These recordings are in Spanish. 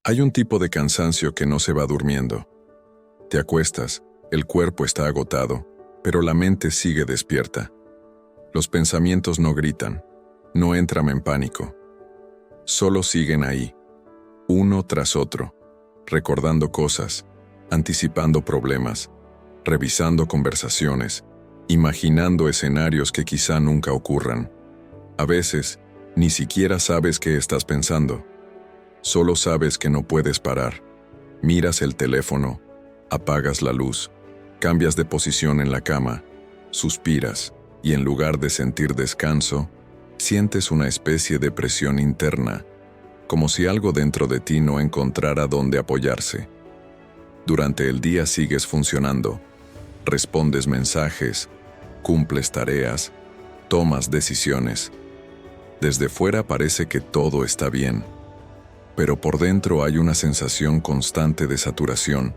Hay un tipo de cansancio que no se va durmiendo. Te acuestas, el cuerpo está agotado, pero la mente sigue despierta. Los pensamientos no gritan, no entran en pánico. Solo siguen ahí, uno tras otro, recordando cosas, anticipando problemas, revisando conversaciones, imaginando escenarios que quizá nunca ocurran. A veces, ni siquiera sabes qué estás pensando. Solo sabes que no puedes parar. Miras el teléfono, apagas la luz, cambias de posición en la cama, suspiras, y en lugar de sentir descanso, sientes una especie de presión interna, como si algo dentro de ti no encontrara dónde apoyarse. Durante el día sigues funcionando, respondes mensajes, cumples tareas, tomas decisiones. Desde fuera parece que todo está bien, pero por dentro hay una sensación constante de saturación,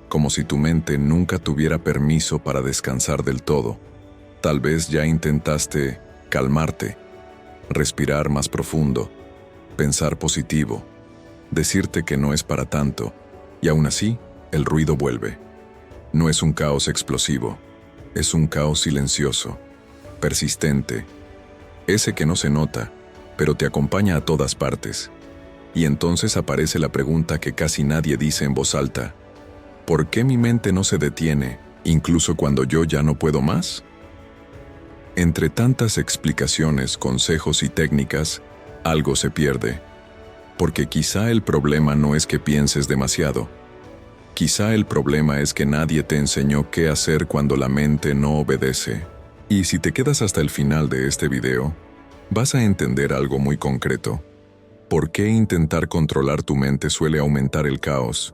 como si tu mente nunca tuviera permiso para descansar del todo. Tal vez ya intentaste calmarte, respirar más profundo, pensar positivo, decirte que no es para tanto, y aún así, el ruido vuelve. No es un caos explosivo, es un caos silencioso, persistente, ese que no se nota, pero te acompaña a todas partes. Y entonces aparece la pregunta que casi nadie dice en voz alta: ¿por qué mi mente no se detiene, incluso cuando yo ya no puedo más? Entre tantas explicaciones, consejos y técnicas, algo se pierde. Porque quizá el problema no es que pienses demasiado. Quizá el problema es que nadie te enseñó qué hacer cuando la mente no obedece. Y si te quedas hasta el final de este video, vas a entender algo muy concreto. ¿Por qué intentar controlar tu mente suele aumentar el caos?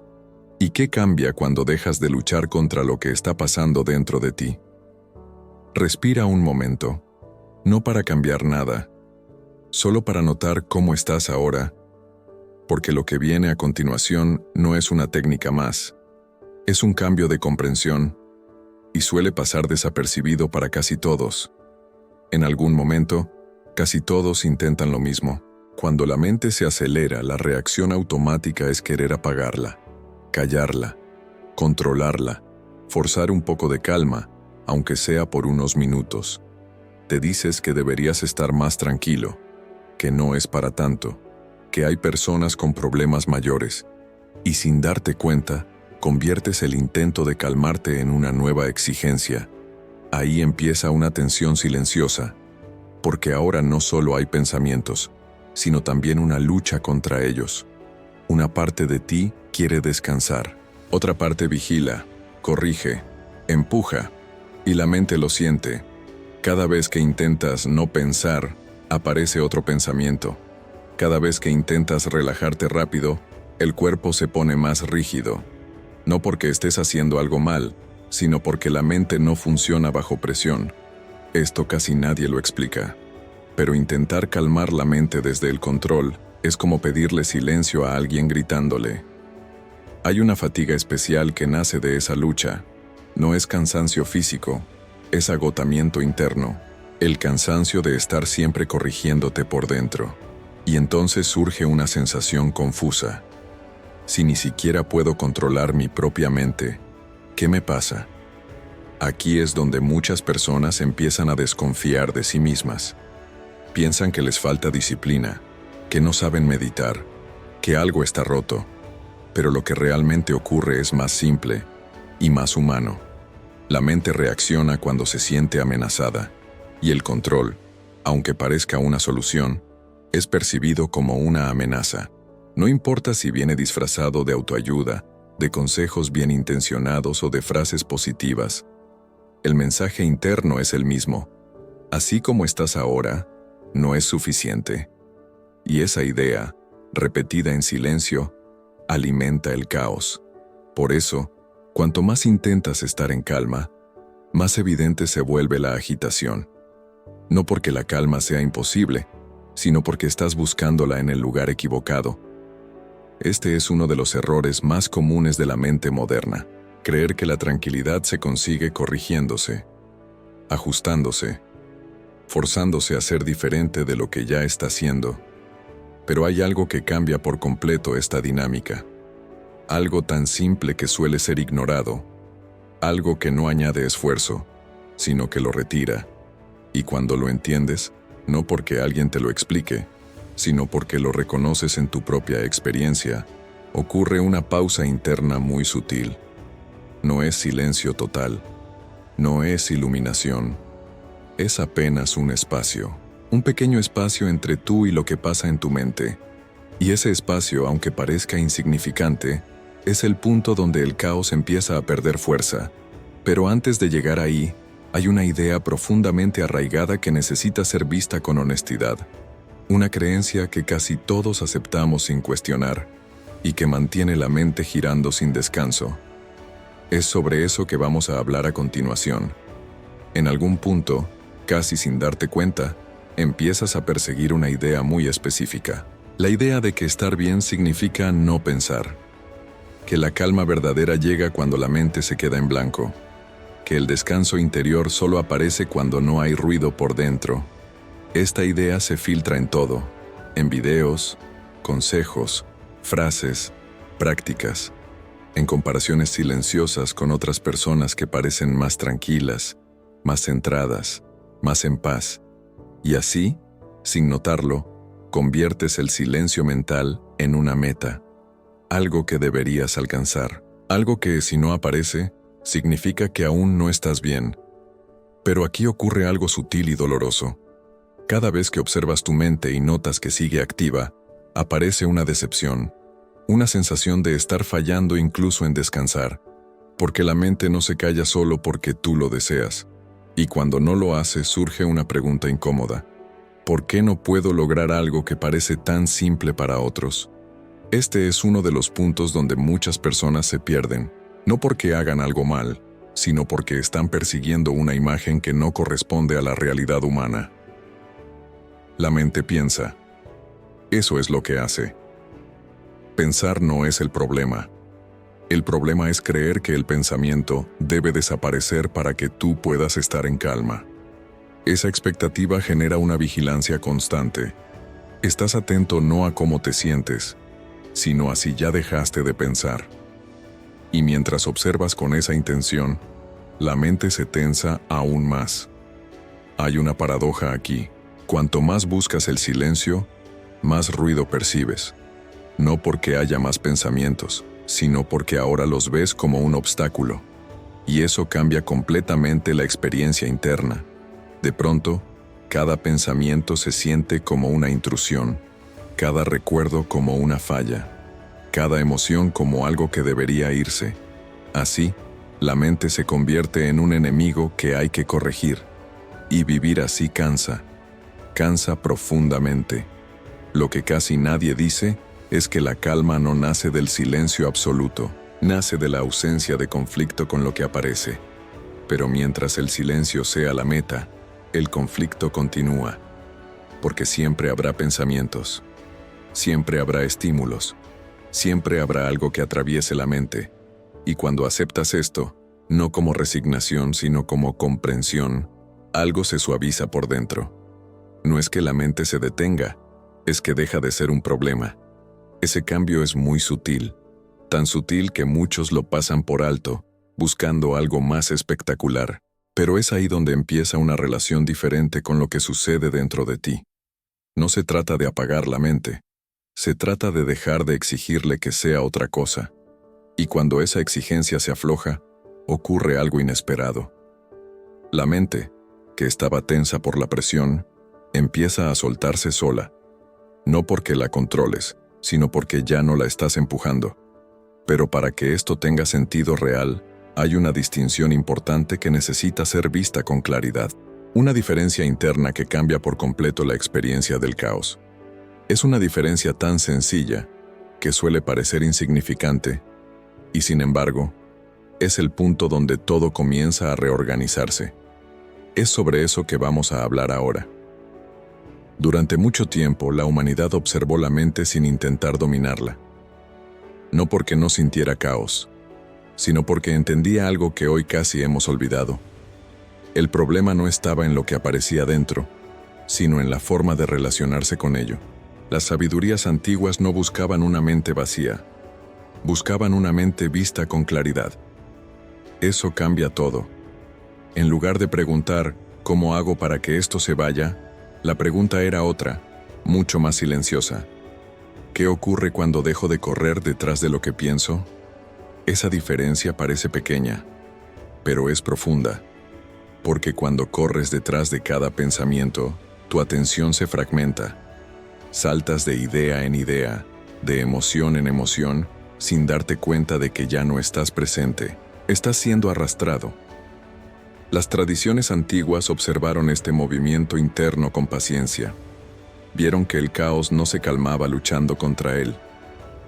¿Y qué cambia cuando dejas de luchar contra lo que está pasando dentro de ti? Respira un momento, no para cambiar nada, solo para notar cómo estás ahora, porque lo que viene a continuación no es una técnica más, es un cambio de comprensión, y suele pasar desapercibido para casi todos. En algún momento, casi todos intentan lo mismo. Cuando la mente se acelera, la reacción automática es querer apagarla, callarla, controlarla, forzar un poco de calma, aunque sea por unos minutos. Te dices que deberías estar más tranquilo, que no es para tanto, que hay personas con problemas mayores, y sin darte cuenta, conviertes el intento de calmarte en una nueva exigencia. Ahí empieza una tensión silenciosa, porque ahora no solo hay pensamientos, sino también una lucha contra ellos. Una parte de ti quiere descansar, otra parte vigila, corrige, empuja, y la mente lo siente. Cada vez que intentas no pensar, aparece otro pensamiento. Cada vez que intentas relajarte rápido, el cuerpo se pone más rígido. No porque estés haciendo algo mal, sino porque la mente no funciona bajo presión. Esto casi nadie lo explica. Pero intentar calmar la mente desde el control es como pedirle silencio a alguien gritándole. Hay una fatiga especial que nace de esa lucha. No es cansancio físico, es agotamiento interno, el cansancio de estar siempre corrigiéndote por dentro. Y entonces surge una sensación confusa. Si ni siquiera puedo controlar mi propia mente, ¿qué me pasa? Aquí es donde muchas personas empiezan a desconfiar de sí mismas. Piensan que les falta disciplina, que no saben meditar, que algo está roto. Pero lo que realmente ocurre es más simple y más humano. La mente reacciona cuando se siente amenazada, y el control, aunque parezca una solución, es percibido como una amenaza. No importa si viene disfrazado de autoayuda, de consejos bien intencionados o de frases positivas. El mensaje interno es el mismo. Así como estás ahora, no es suficiente. Y esa idea, repetida en silencio, alimenta el caos. Por eso, cuanto más intentas estar en calma, más evidente se vuelve la agitación. No porque la calma sea imposible, sino porque estás buscándola en el lugar equivocado. Este es uno de los errores más comunes de la mente moderna: creer que la tranquilidad se consigue corrigiéndose, ajustándose, forzándose a ser diferente de lo que ya está siendo. Pero hay algo que cambia por completo esta dinámica. Algo tan simple que suele ser ignorado. Algo que no añade esfuerzo, sino que lo retira. Y cuando lo entiendes, no porque alguien te lo explique, sino porque lo reconoces en tu propia experiencia, ocurre una pausa interna muy sutil. No es silencio total, no es iluminación, es apenas un espacio, un pequeño espacio entre tú y lo que pasa en tu mente. Y ese espacio, aunque parezca insignificante, es el punto donde el caos empieza a perder fuerza. Pero antes de llegar ahí, hay una idea profundamente arraigada que necesita ser vista con honestidad. Una creencia que casi todos aceptamos sin cuestionar y que mantiene la mente girando sin descanso. Es sobre eso que vamos a hablar a continuación. En algún punto, casi sin darte cuenta, empiezas a perseguir una idea muy específica. La idea de que estar bien significa no pensar. Que la calma verdadera llega cuando la mente se queda en blanco. Que el descanso interior solo aparece cuando no hay ruido por dentro. Esta idea se filtra en todo, en videos, consejos, frases, prácticas, en comparaciones silenciosas con otras personas que parecen más tranquilas, más centradas, más en paz. Y así, sin notarlo, conviertes el silencio mental en una meta, algo que deberías alcanzar, algo que, si no aparece, significa que aún no estás bien. Pero aquí ocurre algo sutil y doloroso. Cada vez que observas tu mente y notas que sigue activa, aparece una decepción, una sensación de estar fallando incluso en descansar, porque la mente no se calla solo porque tú lo deseas. Y cuando no lo hace, surge una pregunta incómoda. ¿Por qué no puedo lograr algo que parece tan simple para otros? Este es uno de los puntos donde muchas personas se pierden, no porque hagan algo mal, sino porque están persiguiendo una imagen que no corresponde a la realidad humana. La mente piensa. Eso es lo que hace. Pensar no es el problema. El problema es creer que el pensamiento debe desaparecer para que tú puedas estar en calma. Esa expectativa genera una vigilancia constante. Estás atento no a cómo te sientes, sino a si ya dejaste de pensar. Y mientras observas con esa intención, la mente se tensa aún más. Hay una paradoja aquí. Cuanto más buscas el silencio, más ruido percibes. No porque haya más pensamientos, sino porque ahora los ves como un obstáculo. Y eso cambia completamente la experiencia interna. De pronto, cada pensamiento se siente como una intrusión, cada recuerdo como una falla, cada emoción como algo que debería irse. Así, la mente se convierte en un enemigo que hay que corregir. Y vivir así cansa profundamente. Lo que casi nadie dice es que la calma no nace del silencio absoluto, nace de la ausencia de conflicto con lo que aparece. Pero mientras el silencio sea la meta, el conflicto continúa, porque siempre habrá pensamientos, siempre habrá estímulos, siempre habrá algo que atraviese la mente. Y cuando aceptas esto, no como resignación, sino como comprensión, algo se suaviza por dentro. No es que la mente se detenga, es que deja de ser un problema. Ese cambio es muy sutil, tan sutil que muchos lo pasan por alto, buscando algo más espectacular, pero es ahí donde empieza una relación diferente con lo que sucede dentro de ti. No se trata de apagar la mente, se trata de dejar de exigirle que sea otra cosa. Y cuando esa exigencia se afloja, ocurre algo inesperado. La mente, que estaba tensa por la presión, empieza a soltarse sola, no porque la controles, sino porque ya no la estás empujando. Pero para que esto tenga sentido real, hay una distinción importante que necesita ser vista con claridad. Una diferencia interna que cambia por completo la experiencia del caos. Es una diferencia tan sencilla que suele parecer insignificante, y sin embargo, es el punto donde todo comienza a reorganizarse. Es sobre eso que vamos a hablar ahora. Durante mucho tiempo, la humanidad observó la mente sin intentar dominarla. No porque no sintiera caos, sino porque entendía algo que hoy casi hemos olvidado. El problema no estaba en lo que aparecía dentro, sino en la forma de relacionarse con ello. Las sabidurías antiguas no buscaban una mente vacía, buscaban una mente vista con claridad. Eso cambia todo. En lugar de preguntar, ¿cómo hago para que esto se vaya?, la pregunta era otra, mucho más silenciosa. ¿Qué ocurre cuando dejo de correr detrás de lo que pienso? Esa diferencia parece pequeña, pero es profunda, porque cuando corres detrás de cada pensamiento, tu atención se fragmenta. Saltas de idea en idea, de emoción en emoción, sin darte cuenta de que ya no estás presente, estás siendo arrastrado. Las tradiciones antiguas observaron este movimiento interno con paciencia. Vieron que el caos no se calmaba luchando contra él,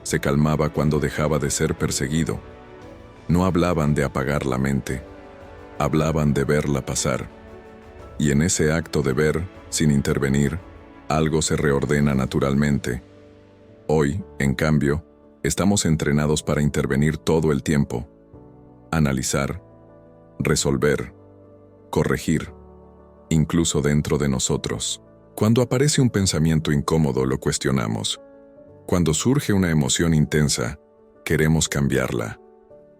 se calmaba cuando dejaba de ser perseguido. No hablaban de apagar la mente, hablaban de verla pasar. Y en ese acto de ver, sin intervenir, algo se reordena naturalmente. Hoy, en cambio, estamos entrenados para intervenir todo el tiempo. Analizar, resolver, corregir, incluso dentro de nosotros. Cuando aparece un pensamiento incómodo, lo cuestionamos. Cuando surge una emoción intensa, queremos cambiarla.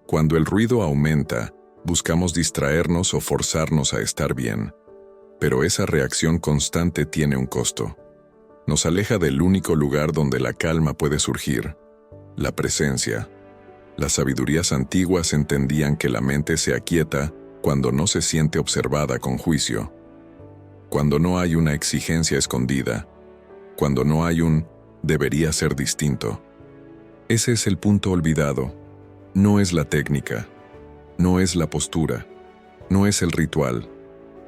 Cuando el ruido aumenta, buscamos distraernos o forzarnos a estar bien. Pero esa reacción constante tiene un costo. Nos aleja del único lugar donde la calma puede surgir, la presencia. Las sabidurías antiguas entendían que la mente se aquieta cuando no se siente observada con juicio, cuando no hay una exigencia escondida, cuando no hay un debería ser distinto. Ese es el punto olvidado. No es la técnica, no es la postura, no es el ritual,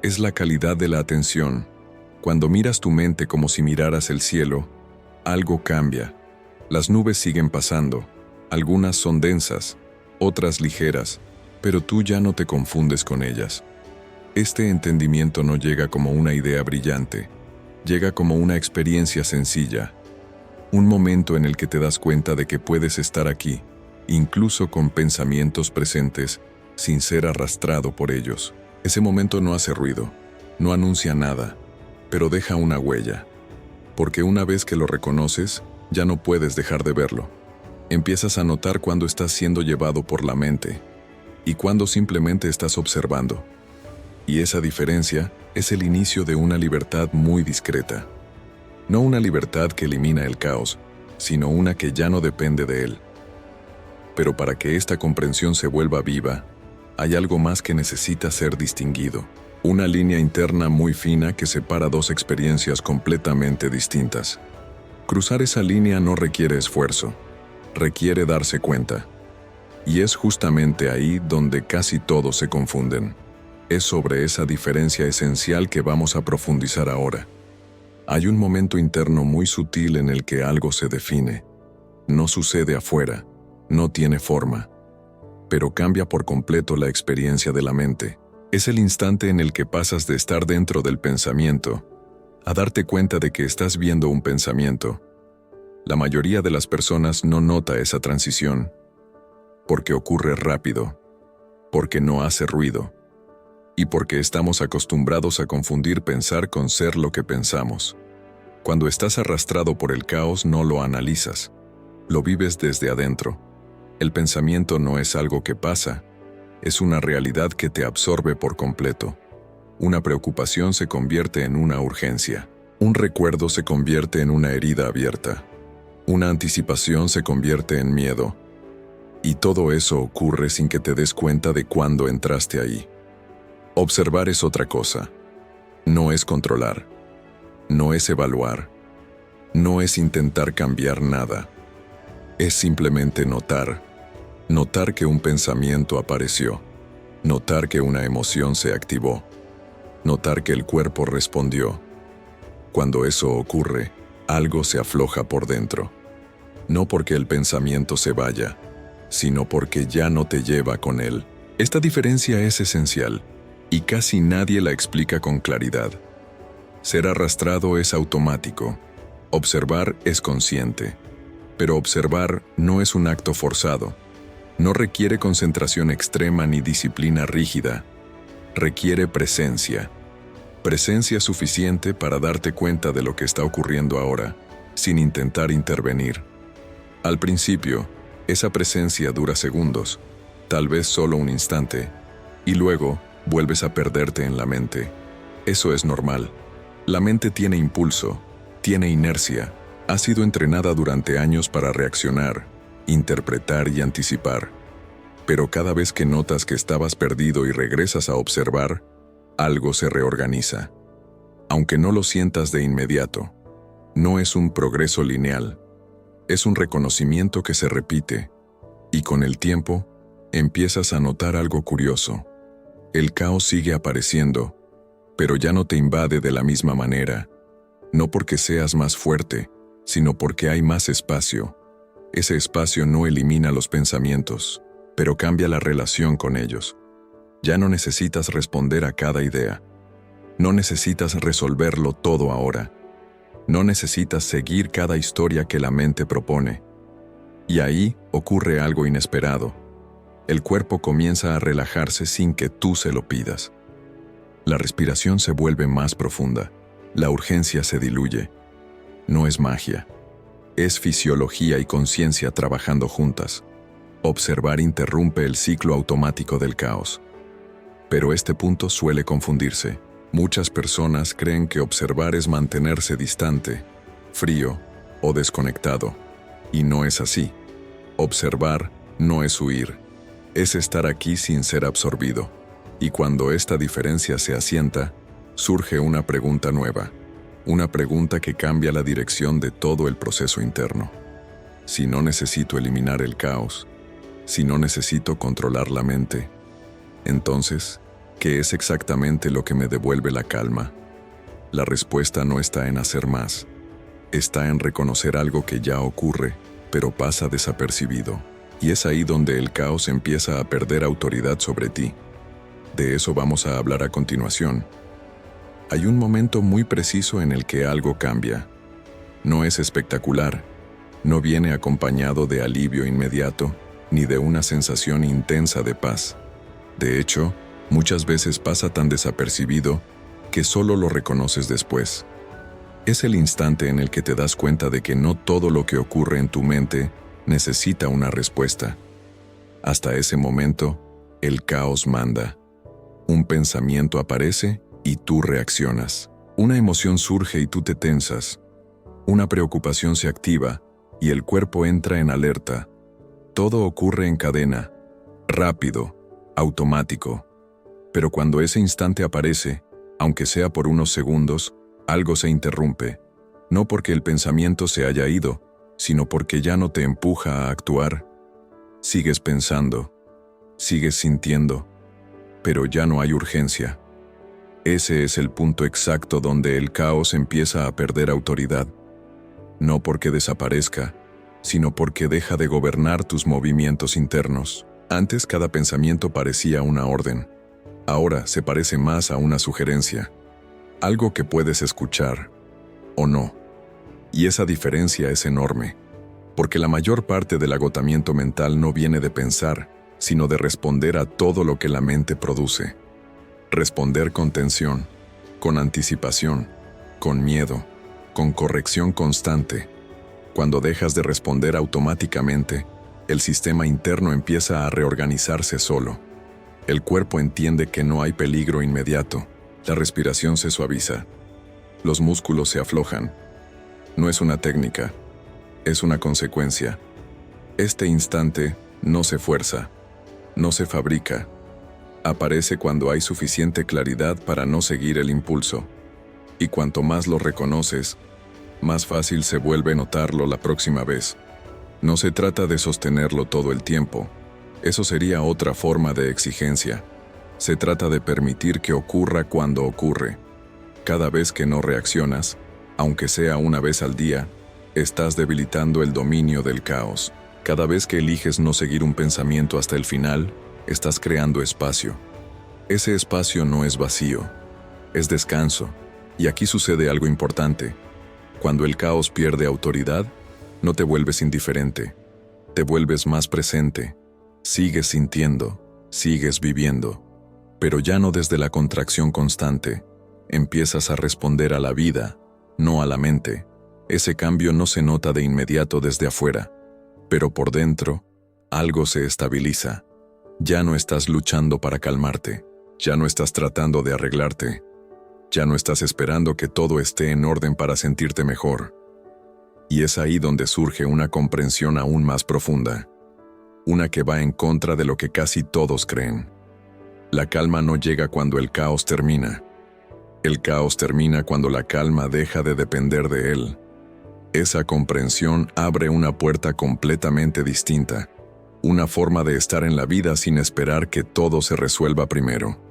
es la calidad de la atención. Cuando miras tu mente como si miraras el cielo, algo cambia. Las nubes siguen pasando, algunas son densas, otras ligeras, pero tú ya no te confundes con ellas. Este entendimiento no llega como una idea brillante, llega como una experiencia sencilla, un momento en el que te das cuenta de que puedes estar aquí, incluso con pensamientos presentes, sin ser arrastrado por ellos. Ese momento no hace ruido, no anuncia nada, pero deja una huella, porque una vez que lo reconoces, ya no puedes dejar de verlo. Empiezas a notar cuando estás siendo llevado por la mente y cuando simplemente estás observando. Y esa diferencia es el inicio de una libertad muy discreta. No una libertad que elimina el caos, sino una que ya no depende de él. Pero para que esta comprensión se vuelva viva, hay algo más que necesita ser distinguido. Una línea interna muy fina que separa dos experiencias completamente distintas. Cruzar esa línea no requiere esfuerzo, requiere darse cuenta. Y es justamente ahí donde casi todos se confunden. Es sobre esa diferencia esencial que vamos a profundizar ahora. Hay un momento interno muy sutil en el que algo se define. No sucede afuera, no tiene forma, pero cambia por completo la experiencia de la mente. Es el instante en el que pasas de estar dentro del pensamiento a darte cuenta de que estás viendo un pensamiento. La mayoría de las personas no nota esa transición, porque ocurre rápido, porque no hace ruido, y porque estamos acostumbrados a confundir pensar con ser lo que pensamos. Cuando estás arrastrado por el caos no lo analizas, lo vives desde adentro. El pensamiento no es algo que pasa, es una realidad que te absorbe por completo. Una preocupación se convierte en una urgencia, un recuerdo se convierte en una herida abierta, una anticipación se convierte en miedo, y todo eso ocurre sin que te des cuenta de cuándo entraste ahí. Observar es otra cosa. No es controlar. No es evaluar. No es intentar cambiar nada. Es simplemente notar. Notar que un pensamiento apareció. Notar que una emoción se activó. Notar que el cuerpo respondió. Cuando eso ocurre, algo se afloja por dentro. No porque el pensamiento se vaya, sino porque ya no te lleva con él. Esta diferencia es esencial, y casi nadie la explica con claridad. Ser arrastrado es automático, observar es consciente, pero observar no es un acto forzado, no requiere concentración extrema ni disciplina rígida, requiere presencia. Presencia suficiente para darte cuenta de lo que está ocurriendo ahora, sin intentar intervenir. Al principio, esa presencia dura segundos, tal vez solo un instante, y luego vuelves a perderte en la mente. Eso es normal. La mente tiene impulso, tiene inercia, ha sido entrenada durante años para reaccionar, interpretar y anticipar. Pero cada vez que notas que estabas perdido y regresas a observar, algo se reorganiza. Aunque no lo sientas de inmediato, no es un progreso lineal, es un reconocimiento que se repite, y con el tiempo, empiezas a notar algo curioso. El caos sigue apareciendo, pero ya no te invade de la misma manera, no porque seas más fuerte, sino porque hay más espacio. Ese espacio no elimina los pensamientos, pero cambia la relación con ellos. Ya no necesitas responder a cada idea. No necesitas resolverlo todo ahora. No necesitas seguir cada historia que la mente propone. Y ahí ocurre algo inesperado. El cuerpo comienza a relajarse sin que tú se lo pidas. La respiración se vuelve más profunda. La urgencia se diluye. No es magia. Es fisiología y conciencia trabajando juntas. Observar interrumpe el ciclo automático del caos. Pero este punto suele confundirse. Muchas personas creen que observar es mantenerse distante, frío o desconectado. Y no es así. Observar no es huir. Es estar aquí sin ser absorbido. Y cuando esta diferencia se asienta, surge una pregunta nueva. Una pregunta que cambia la dirección de todo el proceso interno. Si no necesito eliminar el caos, si no necesito controlar la mente, entonces, ¿qué es exactamente lo que me devuelve la calma? La respuesta no está en hacer más. Está en reconocer algo que ya ocurre, pero pasa desapercibido. Y es ahí donde el caos empieza a perder autoridad sobre ti. De eso vamos a hablar a continuación. Hay un momento muy preciso en el que algo cambia. No es espectacular, no viene acompañado de alivio inmediato, ni de una sensación intensa de paz. De hecho, muchas veces pasa tan desapercibido que solo lo reconoces después. Es el instante en el que te das cuenta de que no todo lo que ocurre en tu mente necesita una respuesta. Hasta ese momento, el caos manda. Un pensamiento aparece y tú reaccionas. Una emoción surge y tú te tensas. Una preocupación se activa y el cuerpo entra en alerta. Todo ocurre en cadena, rápido, automático. Pero cuando ese instante aparece, aunque sea por unos segundos, algo se interrumpe. No porque el pensamiento se haya ido, sino porque ya no te empuja a actuar. Sigues pensando, sigues sintiendo, pero ya no hay urgencia. Ese es el punto exacto donde el caos empieza a perder autoridad. No porque desaparezca, sino porque deja de gobernar tus movimientos internos. Antes cada pensamiento parecía una orden. Ahora se parece más a una sugerencia. Algo que puedes escuchar, o no. Y esa diferencia es enorme, porque la mayor parte del agotamiento mental no viene de pensar, sino de responder a todo lo que la mente produce. Responder con tensión, con anticipación, con miedo, con corrección constante. Cuando dejas de responder automáticamente, el sistema interno empieza a reorganizarse solo. El cuerpo entiende que no hay peligro inmediato. La respiración se suaviza. Los músculos se aflojan. No es una técnica, es una consecuencia. Este instante no se fuerza, no se fabrica. Aparece cuando hay suficiente claridad para no seguir el impulso. Y cuanto más lo reconoces, más fácil se vuelve notarlo la próxima vez. No se trata de sostenerlo todo el tiempo. Eso sería otra forma de exigencia. Se trata de permitir que ocurra cuando ocurre. Cada vez que no reaccionas, aunque sea una vez al día, estás debilitando el dominio del caos. Cada vez que eliges no seguir un pensamiento hasta el final, estás creando espacio. Ese espacio no es vacío, es descanso. Y aquí sucede algo importante. Cuando el caos pierde autoridad, no te vuelves indiferente, te vuelves más presente. Sigues sintiendo, sigues viviendo, pero ya no desde la contracción constante. Empiezas a responder a la vida, no a la mente. Ese cambio no se nota de inmediato desde afuera, pero por dentro, algo se estabiliza. Ya no estás luchando para calmarte, ya no estás tratando de arreglarte, ya no estás esperando que todo esté en orden para sentirte mejor. Y es ahí donde surge una comprensión aún más profunda, una que va en contra de lo que casi todos creen. La calma no llega cuando el caos termina. El caos termina cuando la calma deja de depender de él. Esa comprensión abre una puerta completamente distinta, una forma de estar en la vida sin esperar que todo se resuelva primero.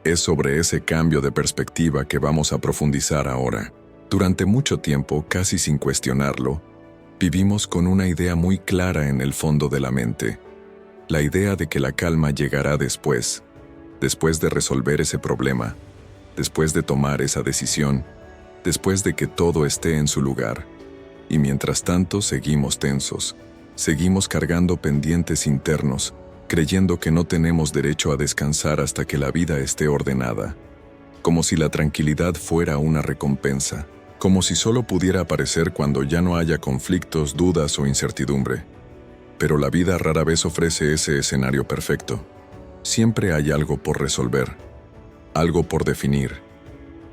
Es sobre ese cambio de perspectiva que vamos a profundizar ahora. Durante mucho tiempo, casi sin cuestionarlo, vivimos con una idea muy clara en el fondo de la mente. La idea de que la calma llegará después de resolver ese problema, después de tomar esa decisión, después de que todo esté en su lugar. Y mientras tanto seguimos tensos, seguimos cargando pendientes internos, creyendo que no tenemos derecho a descansar hasta que la vida esté ordenada, como si la tranquilidad fuera una recompensa, como si solo pudiera aparecer cuando ya no haya conflictos, dudas o incertidumbre. Pero la vida rara vez ofrece ese escenario perfecto. Siempre hay algo por resolver, algo por definir,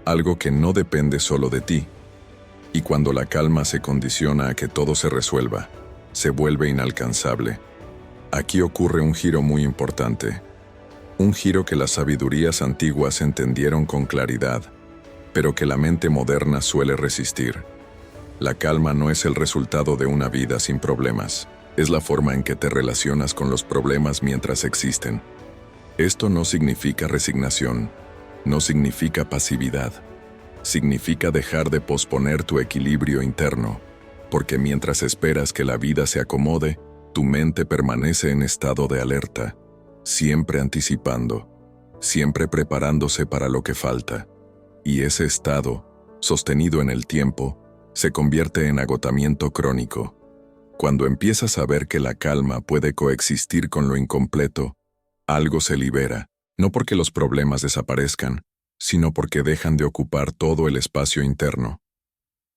algo que no depende solo de ti. Y cuando la calma se condiciona a que todo se resuelva, se vuelve inalcanzable. Aquí ocurre un giro muy importante, un giro que las sabidurías antiguas entendieron con claridad, pero que la mente moderna suele resistir. La calma no es el resultado de una vida sin problemas, es la forma en que te relacionas con los problemas mientras existen. Esto no significa resignación, no significa pasividad. Significa dejar de posponer tu equilibrio interno, porque mientras esperas que la vida se acomode, tu mente permanece en estado de alerta, siempre anticipando, siempre preparándose para lo que falta. Y ese estado, sostenido en el tiempo, se convierte en agotamiento crónico. Cuando empiezas a ver que la calma puede coexistir con lo incompleto, algo se libera, no porque los problemas desaparezcan, sino porque dejan de ocupar todo el espacio interno.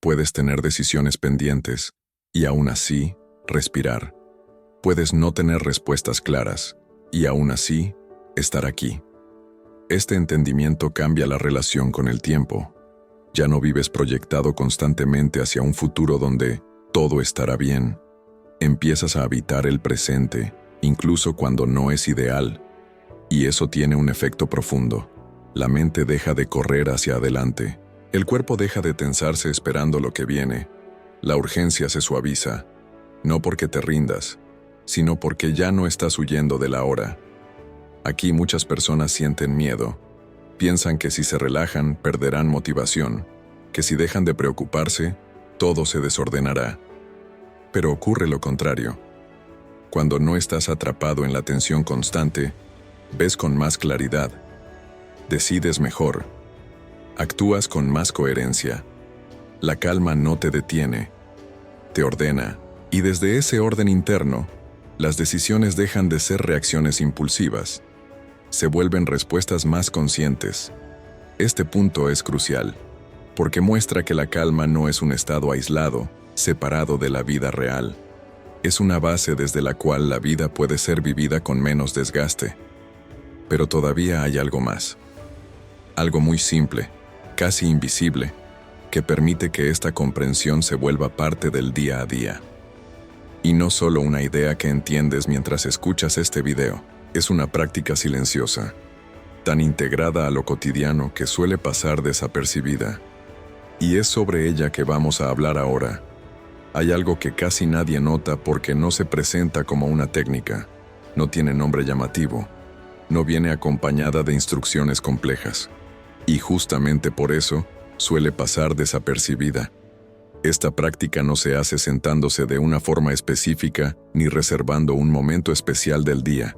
Puedes tener decisiones pendientes y aún así respirar. Puedes no tener respuestas claras y aún así estar aquí. Este entendimiento cambia la relación con el tiempo. Ya no vives proyectado constantemente hacia un futuro donde todo estará bien. Empiezas a habitar el presente, incluso cuando no es ideal. Y eso tiene un efecto profundo. La mente deja de correr hacia adelante. El cuerpo deja de tensarse esperando lo que viene. La urgencia se suaviza, no porque te rindas, sino porque ya no estás huyendo de la hora. Aquí muchas personas sienten miedo. Piensan que si se relajan, perderán motivación, que si dejan de preocuparse, todo se desordenará. Pero ocurre lo contrario. Cuando no estás atrapado en la tensión constante, ves con más claridad. Decides mejor. Actúas con más coherencia. La calma no te detiene, te ordena, y desde ese orden interno, las decisiones dejan de ser reacciones impulsivas. Se vuelven respuestas más conscientes. Este punto es crucial, porque muestra que la calma no es un estado aislado, separado de la vida real. Es una base desde la cual la vida puede ser vivida con menos desgaste. Pero todavía hay algo más. Algo muy simple, casi invisible, que permite que esta comprensión se vuelva parte del día a día. Y no solo una idea que entiendes mientras escuchas este video, es una práctica silenciosa, tan integrada a lo cotidiano que suele pasar desapercibida. Y es sobre ella que vamos a hablar ahora. Hay algo que casi nadie nota porque no se presenta como una técnica, no tiene nombre llamativo, no viene acompañada de instrucciones complejas. Y justamente por eso, suele pasar desapercibida. Esta práctica no se hace sentándose de una forma específica ni reservando un momento especial del día.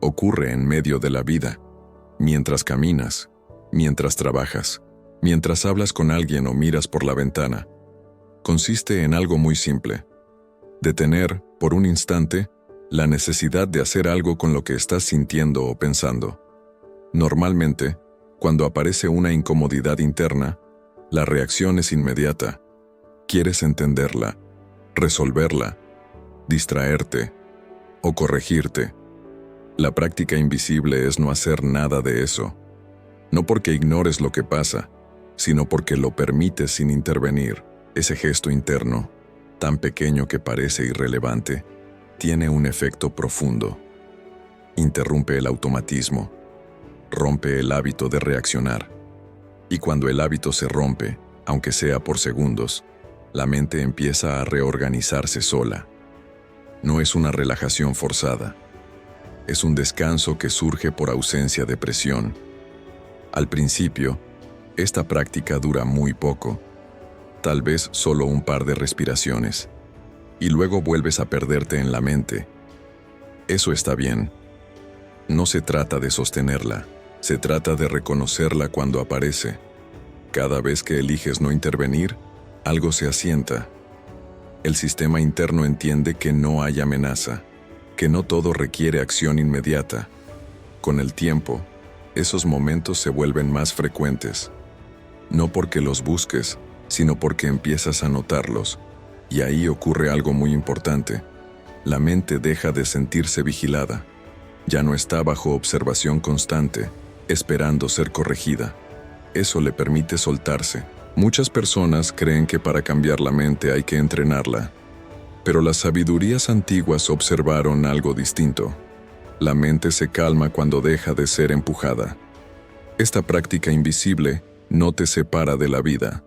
Ocurre en medio de la vida, mientras caminas, mientras trabajas, mientras hablas con alguien o miras por la ventana. Consiste en algo muy simple. Detener, por un instante, la necesidad de hacer algo con lo que estás sintiendo o pensando. Normalmente, cuando aparece una incomodidad interna, la reacción es inmediata. Quieres entenderla, resolverla, distraerte o corregirte. La práctica invisible es no hacer nada de eso. No porque ignores lo que pasa, sino porque lo permites sin intervenir. Ese gesto interno, tan pequeño que parece irrelevante, tiene un efecto profundo. Interrumpe el automatismo, rompe el hábito de reaccionar. Y cuando el hábito se rompe, aunque sea por segundos, la mente empieza a reorganizarse sola. No es una relajación forzada. Es un descanso que surge por ausencia de presión. Al principio, esta práctica dura muy poco, tal vez solo un par de respiraciones, y luego vuelves a perderte en la mente. Eso está bien. No se trata de sostenerla, se trata de reconocerla cuando aparece. Cada vez que eliges no intervenir, algo se asienta. El sistema interno entiende que no hay amenaza, que no todo requiere acción inmediata. Con el tiempo, esos momentos se vuelven más frecuentes. No porque los busques, sino porque empiezas a notarlos. Y ahí ocurre algo muy importante. La mente deja de sentirse vigilada. Ya no está bajo observación constante, esperando ser corregida. Eso le permite soltarse. Muchas personas creen que para cambiar la mente hay que entrenarla. Pero las sabidurías antiguas observaron algo distinto. La mente se calma cuando deja de ser empujada. Esta práctica invisible no te separa de la vida,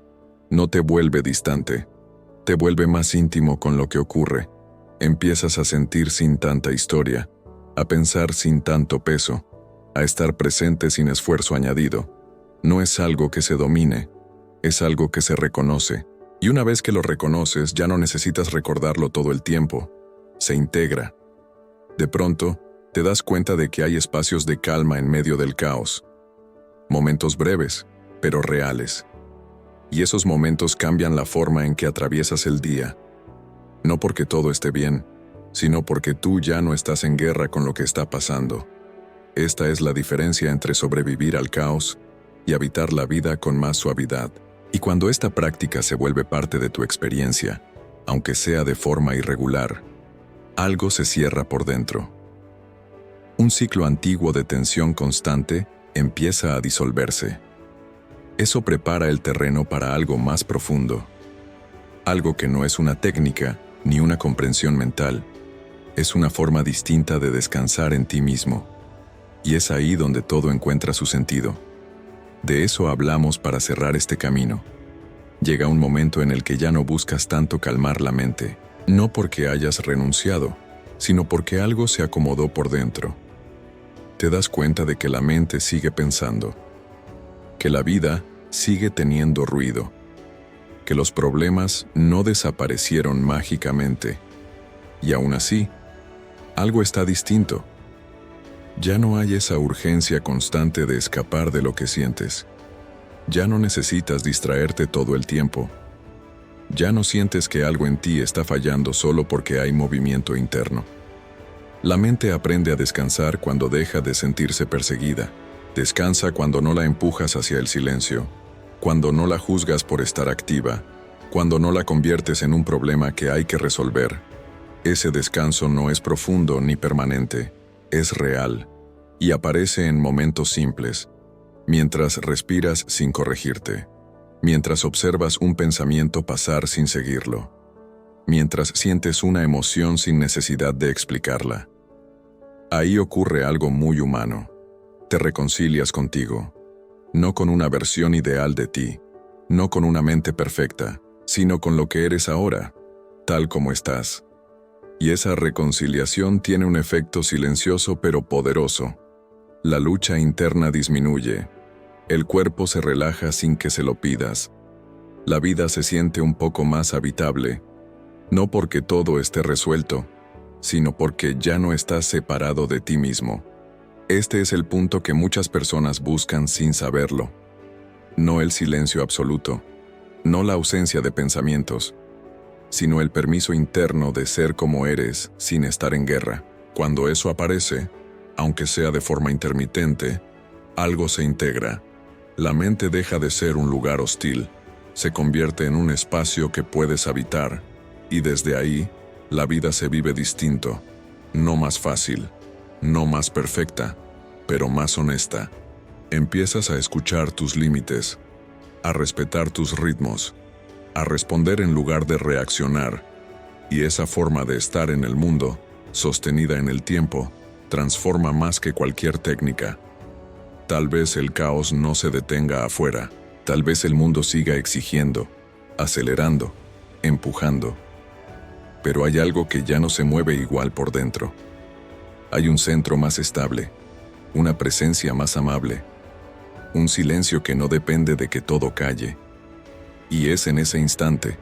no te vuelve distante, te vuelve más íntimo con lo que ocurre. Empiezas a sentir sin tanta historia, a pensar sin tanto peso, a estar presente sin esfuerzo añadido. No es algo que se domine, es algo que se reconoce. Y una vez que lo reconoces, ya no necesitas recordarlo todo el tiempo. Se integra. De pronto, te das cuenta de que hay espacios de calma en medio del caos. Momentos breves, pero reales. Y esos momentos cambian la forma en que atraviesas el día. No porque todo esté bien, sino porque tú ya no estás en guerra con lo que está pasando. Esta es la diferencia entre sobrevivir al caos y habitar la vida con más suavidad. Y cuando esta práctica se vuelve parte de tu experiencia, aunque sea de forma irregular, algo se cierra por dentro. Un ciclo antiguo de tensión constante empieza a disolverse. Eso prepara el terreno para algo más profundo. Algo que no es una técnica ni una comprensión mental. Es una forma distinta de descansar en ti mismo. Y es ahí donde todo encuentra su sentido. De eso hablamos para cerrar este camino. Llega un momento en el que ya no buscas tanto calmar la mente, no porque hayas renunciado, sino porque algo se acomodó por dentro. Te das cuenta de que la mente sigue pensando, que la vida sigue teniendo ruido, que los problemas no desaparecieron mágicamente, y aún así, algo está distinto. Ya no hay esa urgencia constante de escapar de lo que sientes. Ya no necesitas distraerte todo el tiempo. Ya no sientes que algo en ti está fallando solo porque hay movimiento interno. La mente aprende a descansar cuando deja de sentirse perseguida. Descansa cuando no la empujas hacia el silencio, cuando no la juzgas por estar activa, cuando no la conviertes en un problema que hay que resolver. Ese descanso no es profundo ni permanente. Es real, y aparece en momentos simples, mientras respiras sin corregirte, mientras observas un pensamiento pasar sin seguirlo, mientras sientes una emoción sin necesidad de explicarla. Ahí ocurre algo muy humano. Te reconcilias contigo, no con una versión ideal de ti, no con una mente perfecta, sino con lo que eres ahora, tal como estás. Y esa reconciliación tiene un efecto silencioso pero poderoso. La lucha interna disminuye. El cuerpo se relaja sin que se lo pidas. La vida se siente un poco más habitable, no porque todo esté resuelto, sino porque ya no estás separado de ti mismo. Este es el punto que muchas personas buscan sin saberlo. No el silencio absoluto, no la ausencia de pensamientos, sino el permiso interno de ser como eres sin estar en guerra. Cuando eso aparece, aunque sea de forma intermitente, algo se integra. La mente deja de ser un lugar hostil, se convierte en un espacio que puedes habitar, y desde ahí, la vida se vive distinto, no más fácil, no más perfecta, pero más honesta. Empiezas a escuchar tus límites, a respetar tus ritmos, a responder en lugar de reaccionar, y esa forma de estar en el mundo, sostenida en el tiempo, transforma más que cualquier técnica. Tal vez el caos no se detenga afuera, tal vez el mundo siga exigiendo, acelerando, empujando. Pero hay algo que ya no se mueve igual por dentro. Hay un centro más estable, una presencia más amable, un silencio que no depende de que todo calle. Y es en ese instante,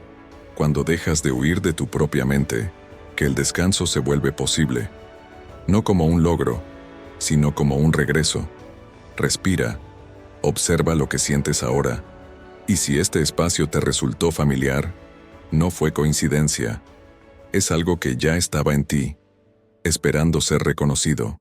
cuando dejas de huir de tu propia mente, que el descanso se vuelve posible. No como un logro, sino como un regreso. Respira, observa lo que sientes ahora, y si este espacio te resultó familiar, no fue coincidencia. Es algo que ya estaba en ti, esperando ser reconocido.